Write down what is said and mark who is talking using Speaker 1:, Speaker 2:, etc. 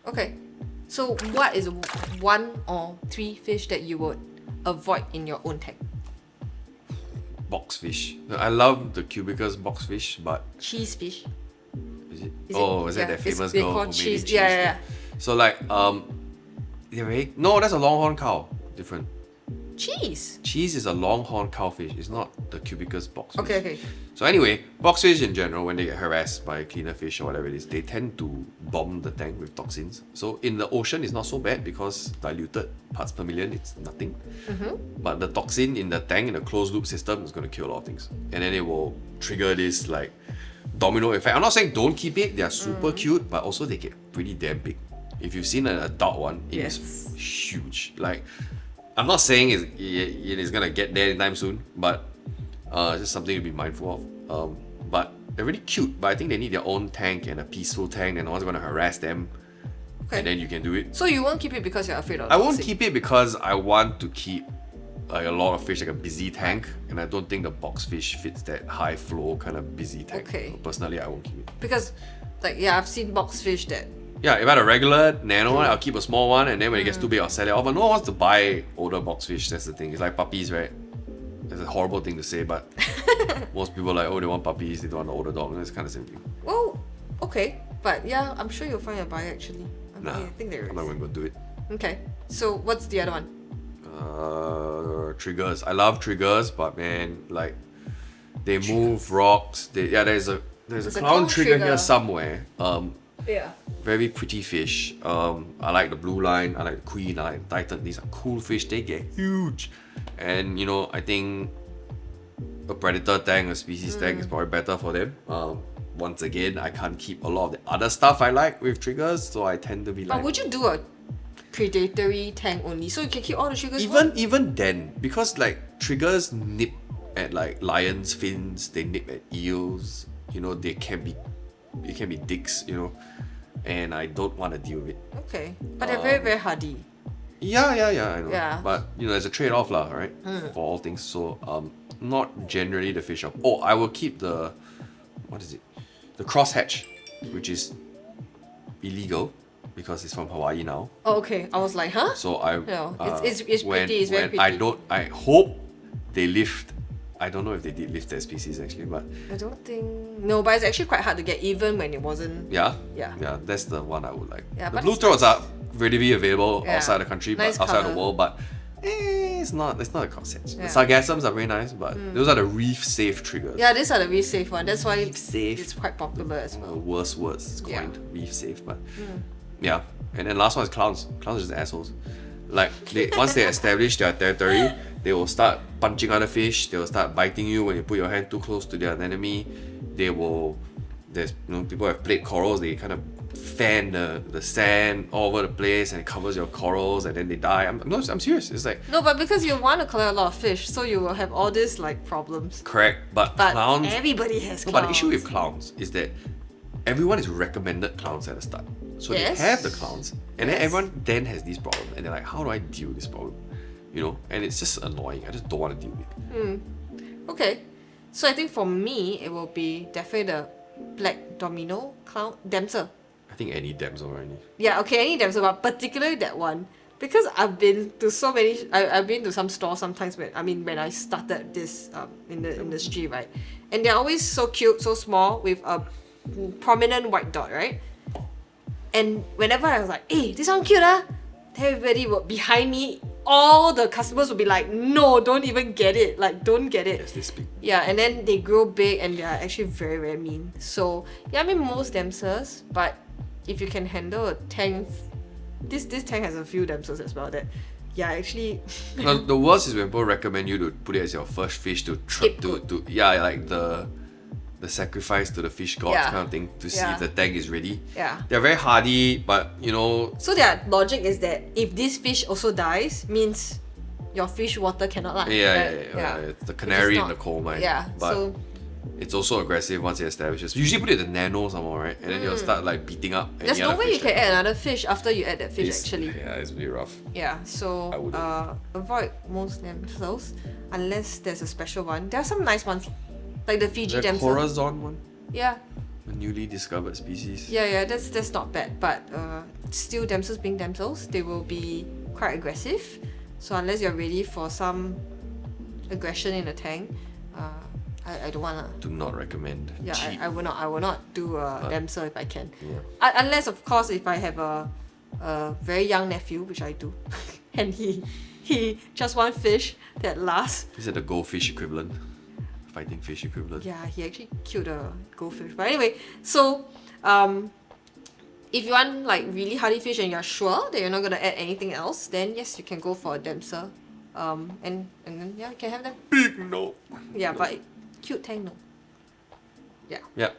Speaker 1: Okay. So what is 1 or 3 fish that you would avoid in your own tank?
Speaker 2: Boxfish. I love the Cubicus boxfish, but
Speaker 1: Cheese fish.
Speaker 2: is it?
Speaker 1: Is
Speaker 2: Is
Speaker 1: yeah,
Speaker 2: that famous
Speaker 1: they
Speaker 2: girl
Speaker 1: call
Speaker 2: who made
Speaker 1: cheese.
Speaker 2: it cheese?
Speaker 1: Yeah.
Speaker 2: So like they're very no, that's a longhorn cow. Different.
Speaker 1: Cheese.
Speaker 2: Cheese is a longhorn cowfish. It's not the Cubicus boxfish.
Speaker 1: Okay.
Speaker 2: So anyway, boxfish in general, when they get harassed by cleaner fish or whatever it is, they tend to bomb the tank with toxins. So in the ocean, it's not so bad because diluted parts per million, it's nothing. But the toxin in the tank, in the closed loop system, is going to kill a lot of things. And then it will trigger this like domino effect. I'm not saying don't keep it, they are super cute, but also they get pretty damn big. If you've seen an adult one, it is huge. Like, I'm not saying it is gonna get there anytime soon, but it's just something to be mindful of. But they're really cute, but I think they need their own tank and a peaceful tank, and no one's gonna harass them.
Speaker 1: Okay.
Speaker 2: And then you can do it.
Speaker 1: So you won't keep it because you're afraid of
Speaker 2: I won't
Speaker 1: toxic.
Speaker 2: keep it because I want to keep like a lot of fish, like a busy tank, and I don't think the boxfish fits that high flow kind of busy tank.
Speaker 1: Okay.
Speaker 2: So personally, I won't keep it.
Speaker 1: Because, like, yeah, I've seen box fish that.
Speaker 2: Yeah, if I had a regular nano one, I'll keep a small one, and then when it gets too big, I'll sell it off. But no one wants to buy older boxfish. That's the thing. It's like puppies, right? It's a horrible thing to say, but most people are like, oh, they want puppies, they don't want an older dog. It's kind of the same thing.
Speaker 1: Well, okay, but yeah, I'm sure you'll find a buyer actually.
Speaker 2: Nah,
Speaker 1: I think there is.
Speaker 2: I'm not going to go do it.
Speaker 1: Okay, so what's the other one?
Speaker 2: Triggers. I love triggers, but man, like they move rocks. There's a clown trigger here somewhere.
Speaker 1: Yeah.
Speaker 2: Very pretty fish. I like the blue line, I like the queen, I like the titan. These are cool fish, they get huge. And you know, I think a predator tank, a species tank is probably better for them. Once again, I can't keep a lot of the other stuff I like with triggers, so I tend to be like...
Speaker 1: But would you do a predatory tank only, so you can keep all the triggers?
Speaker 2: Even then, because like triggers nip at like lions' fins, they nip at eels, you know, they can be dicks, you know, and I don't want to deal with it.
Speaker 1: Okay, but they're very, very hardy.
Speaker 2: Yeah, I know.
Speaker 1: Yeah.
Speaker 2: But you know, there's a trade-off lah, right? For all things. So not generally the fish up. Oh, I will keep the the crosshatch, which is illegal because it's from Hawaii now.
Speaker 1: Oh, okay. I was like, huh?
Speaker 2: So I
Speaker 1: No, it's pretty. It's very
Speaker 2: when
Speaker 1: pretty.
Speaker 2: I hope they lift. I don't know if they did lift that species actually, but
Speaker 1: I don't think no, but it's actually quite hard to get even when it wasn't.
Speaker 2: yeah, that's the one I would like.
Speaker 1: Yeah,
Speaker 2: the
Speaker 1: but
Speaker 2: blue
Speaker 1: it's
Speaker 2: throats
Speaker 1: nice.
Speaker 2: are readily available
Speaker 1: Yeah.
Speaker 2: outside the country,
Speaker 1: Nice
Speaker 2: but outside
Speaker 1: colour.
Speaker 2: the world, but it's not a crosshatch.
Speaker 1: Yeah.
Speaker 2: The sargassums are very nice, but those are the reef safe triggers.
Speaker 1: Yeah, these are the reef safe one. That's why
Speaker 2: Reef safe.
Speaker 1: it's quite popular as
Speaker 2: One of
Speaker 1: well.
Speaker 2: the worst words it's
Speaker 1: Yeah.
Speaker 2: coined, reef safe, but yeah. And then last one is clowns. Clowns are just assholes. Like once they establish their territory, they will start punching other fish. They will start biting you when you put your hand too close to their enemy. People have played corals. They kind of fan the sand all over the place and it covers your corals and then they die. I'm serious. It's like
Speaker 1: No, but because you want to collect a lot of fish, so you will have all these like problems.
Speaker 2: correct, but
Speaker 1: But
Speaker 2: clowns.
Speaker 1: everybody has
Speaker 2: No,
Speaker 1: clowns.
Speaker 2: but the issue with clowns is that everyone is recommended clowns at the start. So
Speaker 1: Yes.
Speaker 2: they have the clowns, and then
Speaker 1: Yes.
Speaker 2: everyone then has these problems, and they're like, how do I deal with this problem? You know, and it's just annoying. I just don't want to deal with it.
Speaker 1: Okay, so I think for me it will be definitely the black domino clown damsel.
Speaker 2: I think any damsel already.
Speaker 1: Yeah, okay, any damsel, but particularly that one because I've been to so many. I've been to some stores sometimes when I started this in the industry, right? And they're always so cute, so small with a prominent white dot, right? And whenever I was like, "Hey, this one cute ah," everybody would behind me. All the customers would be like, "No, don't even get it. Like, don't get it."
Speaker 2: Yes, they speak.
Speaker 1: Yeah, and then they grow big and they are actually very, very mean. So yeah, I mean most damsels, but if you can handle a tank, this tank has a few damsels as well. That yeah, actually.
Speaker 2: No, the worst is when people recommend you to put it as your first fish to
Speaker 1: Scapegoat.
Speaker 2: like the sacrifice to the fish gods
Speaker 1: Yeah.
Speaker 2: kind of thing to see
Speaker 1: Yeah.
Speaker 2: if the tank is ready.
Speaker 1: Yeah.
Speaker 2: They're very hardy, but you know,
Speaker 1: So their logic is that if this fish also dies, means your fish water cannot last.
Speaker 2: yeah. It's the canary in
Speaker 1: not-
Speaker 2: the coal mine.
Speaker 1: Yeah.
Speaker 2: but
Speaker 1: So
Speaker 2: it's also aggressive once it establishes. Usually put it in the nano somewhere, right? And then you'll start like beating up.
Speaker 1: there's
Speaker 2: any
Speaker 1: no
Speaker 2: other
Speaker 1: way you
Speaker 2: fish
Speaker 1: can add another fish after you add that fish
Speaker 2: It's-
Speaker 1: actually.
Speaker 2: Yeah, it's really rough.
Speaker 1: Yeah, so
Speaker 2: I wouldn't.
Speaker 1: avoid most damsels unless there's a special one. There are some nice ones, like the Fiji
Speaker 2: The
Speaker 1: damsel.
Speaker 2: Corazon one.
Speaker 1: Yeah,
Speaker 2: A newly discovered species.
Speaker 1: Yeah, that's not bad. But still, damsels being damsels, they will be quite aggressive. So unless you're ready for some aggression in the tank, I don't wanna.
Speaker 2: Do not recommend.
Speaker 1: Yeah,
Speaker 2: Cheap.
Speaker 1: I will not do a damsel if I can.
Speaker 2: Yeah.
Speaker 1: Unless of course if I have a very young nephew, which I do, and he just one fish that lasts.
Speaker 2: Is it the goldfish equivalent? Fighting fish equivalent?
Speaker 1: Yeah, he actually killed a goldfish. But anyway, so if you want like really hardy fish and you're sure that you're not gonna add anything else, then yes, you can go for a damsel. And then yeah, you can have them.
Speaker 2: Big no.
Speaker 1: Yeah, but cute tank no. Yeah.
Speaker 2: Yeah.